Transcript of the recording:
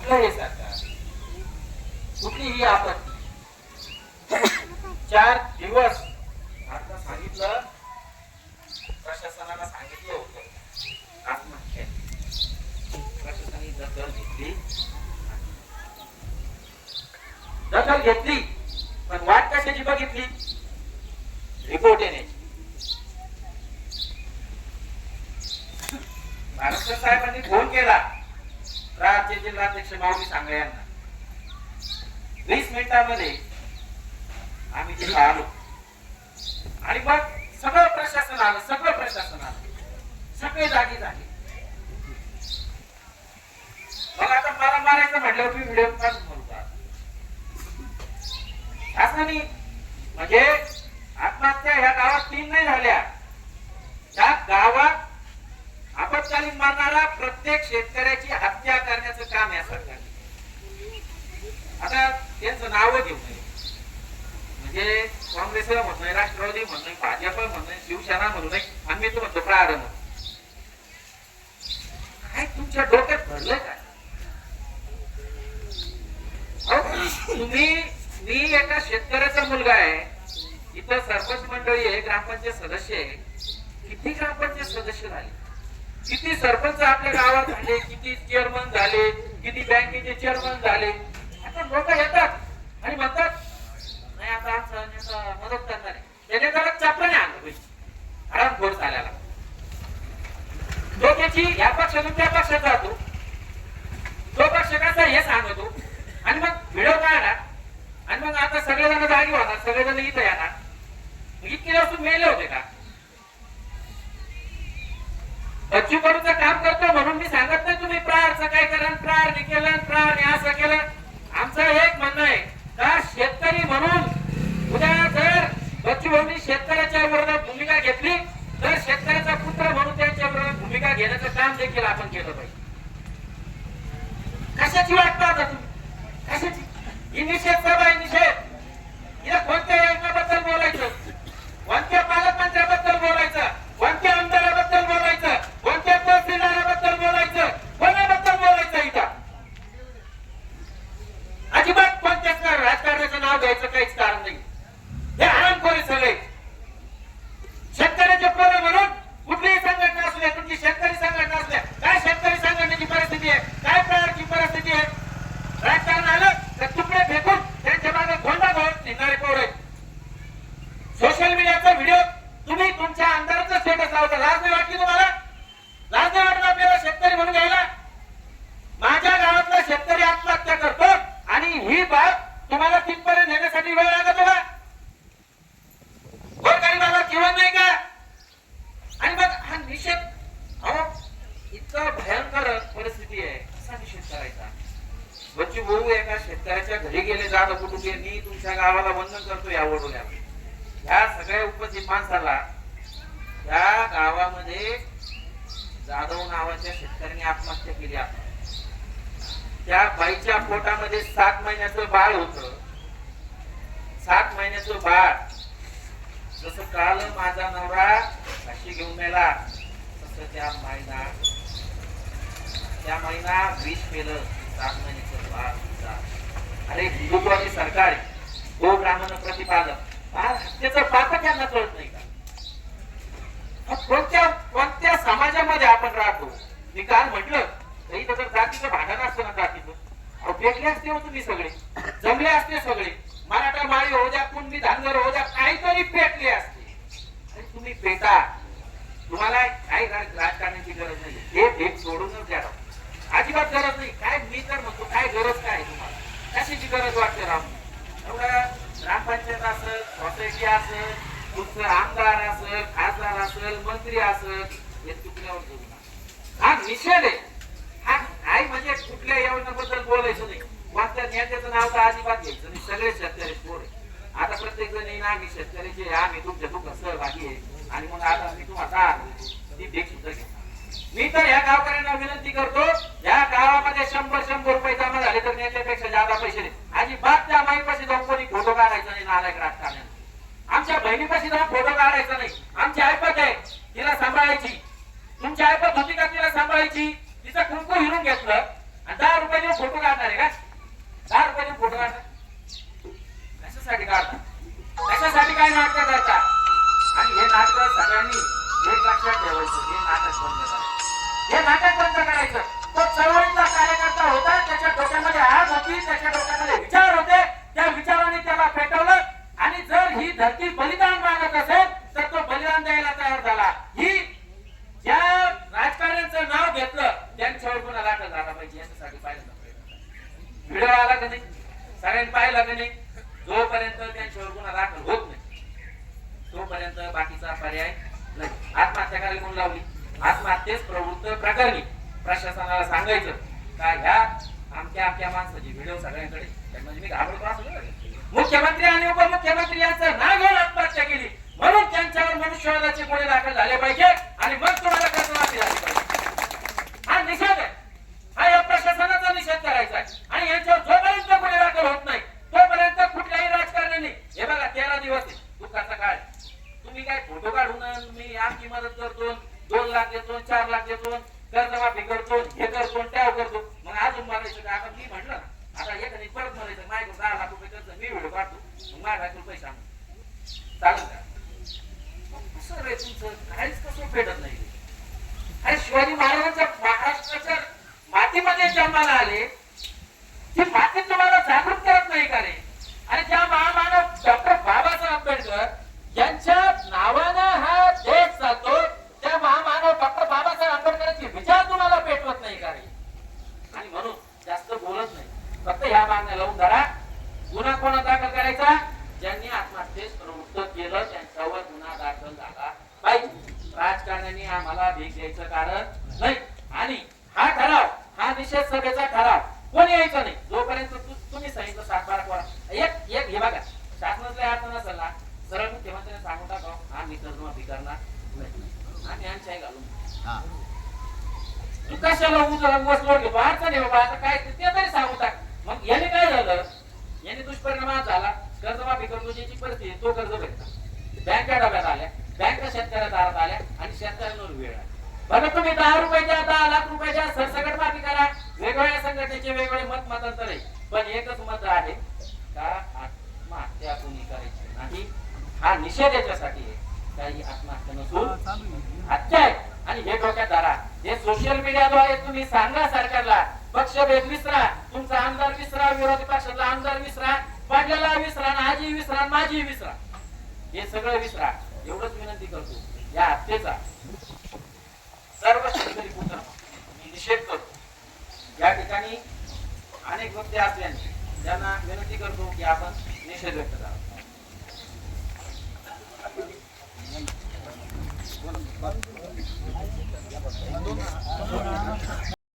कुठलं हे सरकार, कुठली ही आपत्ती. 4 दिवस आता सांगितलं, प्रशासनाला सांगितलं होतं आत्महत्या. प्रशासनाने दखल घेतली, पण वाट कशाची बघितली? रिपोर्ट येण्याची. महाराष्ट्र साहेबांनी फोन केला राज्य जिल्हाध्यक्ष माऊली सांगळे यांना. 20 मिनिटांमध्ये आम्ही तिथे आलो आणि मग सगळं प्रशासन आलं, सगळे जागी झाले. मग आता मला मारायचं म्हटल्यावर मी व्हिडिओ काढून म्हणतात असं नाही. म्हणजे आत्महत्या ह्या गावात 3 नाही झाल्या. त्या गावात आपत्कालीन मारणारा प्रत्येक शेतकऱ्याची हत्या करण्याचं काम या सरकारने. आता त्यांचं नाव घेऊ नये, म्हणजे काँग्रेस म्हणू नये, राष्ट्रवादी म्हणू नये, भाजप म्हणू नये, शिवसेना म्हणू नये, आणि मी तो म्हणतो प्रारंभ. काय तुमच्या डोक्यात भरलंय काय? मी एका शेतकऱ्याचा मुलगा आहे, इथं सरपंच मंडळी आहे, ग्रामपंचायत सदस्य आहे. किती ग्रामपंचायत सदस्य झाले, किती सरपंच आपल्या गावात झाले, किती चेअरमन झाले, किती बँकेचे चेअरमन झाले. आता लोक येतात आणि म्हणतात नाही आता आमचा मदत करणार आहे. त्याने त्याला चापलं नाही आणलं पाहिजे, आरामखोर झाल्याला. तो त्याची या पक्षातून त्या पक्षात जातो, तो पक्ष कसा हे सांगतो, आणि मग व्हिडिओ काढणार, आणि मग आता सगळेजण जागी होणार, सगळेजण इथं येणार. इतके दिवस मेले होते का? बच्चू कडूचं काम करतो म्हणून मी सांगत नाही तुम्ही प्रारचं काय करा, प्रारने केलं, प्रारने असं केलं. आमचं एक म्हणणं आहे का शेतकरी म्हणून उद्या जर बच्चू भाऊंनी शेतकऱ्याच्या विरोधात भूमिका घेतली तर शेतकऱ्याचा पुत्र म्हणून त्यांच्या विरोधात भूमिका घेण्याचं काम देखील आपण केलं पाहिजे. कशाची वाट पाहता तुम्ही? कशाची? ही निषेध सभा आहे, निषेध. या कोणत्या योजनेबद्दल बोलायचं, कोणत्या पालकमंत्र्याबद्दल बोलायचं, कोणत्या आमदाराबद्दल बोलायचं, कोणत्या तहसीलदाराबद्दल बोलायचं, कोणाबद्दल बोलायचं? इथं अजिबात कोणत्याच राजकारणाचं नाव घ्यायचं काहीच कारण नाही. हे हरामखोरी सगळे. शेतकऱ्याचे पोरं म्हणून कुठलीही संघटना असू द्या, तुमची शेतकरी संघटना असू द्या, काय शेतकरी संघटनेची परिस्थिती आहे, काय प्रकारची परिस्थिती आहे. राजकारण आलं तर तुकडे फेकून त्यांच्या मागे गोंडा घालून निघणारे पोर आहेत. सोशल मीडियाचा व्हिडिओ तुम्ही तुमच्या आमदाराचा स्टेटस लावता. लाज नाही वाटली तुम्हाला? लाज नाही वाटलं आपल्याला शेतकरी म्हणून घ्यायला? माझ्या गावातला शेतकरी आत्महत्या करतो आणि ही बाब तुम्हाला तिथपर्यंत नेण्यासाठी वेळ लागतो का? गोरगरिबाला जीवन नाही का? आणि मग हा निषेध, इतका भयंकर परिस्थिती आहे, कसा निषेध करायचा? बच्चू भाऊ एका शेतकऱ्याच्या घरी गेले, जाधव कुटुंबियांनी तुमच्या गावाला वंदन करतो या वडोल्या. ह्या सगळ्या उपस्थित माणसाला या गावामध्ये जाधव नावाच्या शेतकऱ्याने आत्महत्या केली. त्या बाईच्या पोटामध्ये 7 महिन्याचं बाळ होत. 7 महिन्याचं बाळ. जसं काल माझा नवरा अशी घेऊन मेला, तसं त्या माईना विष केलं. 7 महिन्याचं बाळ. अरे हिंदुत्वाची सरकार आहे, गो ब्राह्मण प्रतिपादक. हत्येचं पातक यांना कळत नाही का? कोणत्या समाजामध्ये आपण राहतो? मी काल म्हटलं तरी तर जातीचं भांडण असतं ना, जातीचं पेटले असते हो तुम्ही सगळे, जमले असते सगळे, मराठा माळी हो द्या, कुणबी धानगर हो द्या, काहीतरी पेटले असते. आणि तुम्ही पेटा. तुम्हाला काही राजकारणाची गरज नाही. हे भेट सोडूनच द्या, अजिबात गरज नाही. काय मी तर म्हणतो काय गरज काय तुम्हाला? कशाची गरज वाटते राहून? एवढं ग्रामपंचायत असेल, सोसायटी असेल, तुमचं आमदार असेल, खासदार असेल, मंत्री असेल, हे चुकल्यावर जगू नका. हा निषेध आहे. हा काय म्हणजे कुठल्या योजनेबद्दल बोलायचं नाही, कोणत्या नेत्याचं नाव तर अजिबात घ्यायचं नाही. सगळे शेतकरी पोर आहे. आता प्रत्येक जण येईन आम्ही शेतकऱ्याचे, आम्ही तुमच्या दुःखात सहभागी आहे, आणि मग आता मी तुम्हाला ती भेट सुद्धा घेतो. मी तर या गावकऱ्यांना विनंती करतो, या गावामध्ये 100 रुपये जमा झाले तर नेत्यापेक्षा जादा पैसे दे. अजिबात त्या माईपाशी जाऊन कोणी फोटो काढायचा नाही. नालायक राजकारण्यांना आमच्या बहिणीपाशी जाऊन फोटो काढायचा नाही. आमची ऐपत आहे, तिला सांभाळायची. तुमची ऐपत होती का तिला सांभाळायची? तिचं कुंकू हिरून घेतलं आणि 10 रुपये फोटो काढणार आहे का? 10 रुपयाने फोटो काढणार कशासाठी काढतात? कशासाठी काय नाटक करतात? आणि हे नाटक सगळ्यांनी एक लक्षात ठेवायचं, हे नाटक बंद करायचं, हे नाटक बंद करायचं. तो चळवळीचा कार्यकर्ता होता, त्याच्या डोक्यामध्ये आग होती, त्याच्या डोक्यामध्ये विचार होते, त्या विचाराने त्याला पेटवलं. आणि जर ही धरती बलिदान मागत असेल तर तो बलिदान द्यायला तयार झाला. ही ज्या राजकारण्यांचं नाव घेतलं त्यांच्यावर गुन्हा दाखल झाला पाहिजे याच्यासाठी पाहिलं व्हिडिओ आला का नाही? सगळ्यांनी पाहिला का नाही? जोपर्यंत त्यांच्यावर गुन्हा दाखल होत नाही तोपर्यंत बाकीचा पर्याय नाही. आत्महत्या करायला म्हणून लावली, आत्महत्येस प्रवृत्त प्रकरणी प्रशासनाला सांगायचं का ह्या आमच्या माणसाची व्हिडिओ सगळ्यांकडे, म्हणजे मी घाबरतो असं. मुख्यमंत्री आणि उपमुख्यमंत्री यांचं नाव घेऊन आत्महत्या केली म्हणून त्यांच्यावर मनुष्यवधाचे गुन्हे दाखल झाले पाहिजे आणि मग तुम्हाला कर्जमाफी झाली पाहिजे. हा निषेध आहे, हा या प्रशासनाचा निषेध करायचा आहे. आणि यांच्यावर जोपर्यंत गुन्हे दाखल होत नाही तोपर्यंत कुठल्याही राजकारण्याने, हे बघा 13 दिवस दुःखाचा काळ, तुम्ही काय फोटो काढून मी आमची मदत करतो, 2 लाख देतो, 4 लाख देतो, कर्जमाफी करतो, हे करतो, त्या करतो, मग अजून म्हणायचं का? आता मी म्हटलं ना, आता एखादी परत म्हणायचं माझ्या 10 लाख रुपये कर्ज मी व्हिडिओ काढतो, मग माझ्याकडे पैसे आणतो, चालेल का? कसं रे तुमचं काहीच कसं भेटत नाही. अरे शिवाजी महाराजांच्या महाराष्ट्राच्या मातीमध्ये जन्माला आले, ती माती तुम्हाला जागृत करत नाही का रे? आणि ज्या महामानव डॉक्टर बाबासाहेब आंबेडकर यांच्या नावानं हा देश चालतो, त्या महामानव डॉक्टर बाबासाहेब आंबेडकरांचे विचार तुम्हाला पेटवत नाही का रे? आणि म्हणून जास्त बोलत नाही, फक्त ह्या मागण्या लावून धरा. गुन्हा कोणा दाखल करायचा? ज्यांनी आत्महत्येस प्रवृत्त केलं त्यांच्यावर गुन्हा दाखल झाला पाहिजे. राजकारण्यांनी आम्हाला भीक द्यायचं कारण नाही. आणि हा ठराव, हा निषेध सभेचा ठराव कोणी यायचं नाही जोपर्यंत तुम्ही सांगितलं 7-12 कोरा एक हे बघा, शासनातल्या अर्थ नसेल ना, सरळ मुख्यमंत्र्यांनी सांगून टाकावं हा मी कर्जमाफी करणार नाही आणि यांच्याही घालून तू कशाला वसलोड घेतो? अडचण आहे बाबा, आता काय ते तरी सांगू टाक. मग याने काय झालं? याने दुष्परिणाम झाला. कर्जमाफी करतो ज्याची परिस्थिती तो कर्ज भेटला, बँका डब्यात आल्या, बँका शेतकऱ्या दारात आल्या आणि शेतकऱ्यांवर वेळ आला. बघा तुम्ही 10 रुपयाच्या 10 लाख रुपयाच्या सरसकट माफी करा. वेगवेगळ्या संघटनेचे वेगवेगळे मतांतर आहे, पण एकच मत आहे का आत्महत्या कोणी करायची नाही. हा निषेध याच्यासाठी आहे, काही आत्महत्या नसून हत्या आहे. आणि हे डोक्यात धरा, हे सोशल मीडियाद्वारे तुम्ही सांगा सरकारला पक्षभेद विसरा, तुमचा आमदार विसरा, विरोधी पक्षातला आमदार विसरा, पाडलेला विसरा, आजी विसरा, माझी विसरा, हे सगळं विसरा. एवढंच विनंती करतो. या हत्येचा सर्व शेतकरी पुत्र मी निषेध करतो. या ठिकाणी अनेक व्यक्ती असल्याने त्यांना विनंती करतो की आपण निषेध व्यक्त करा.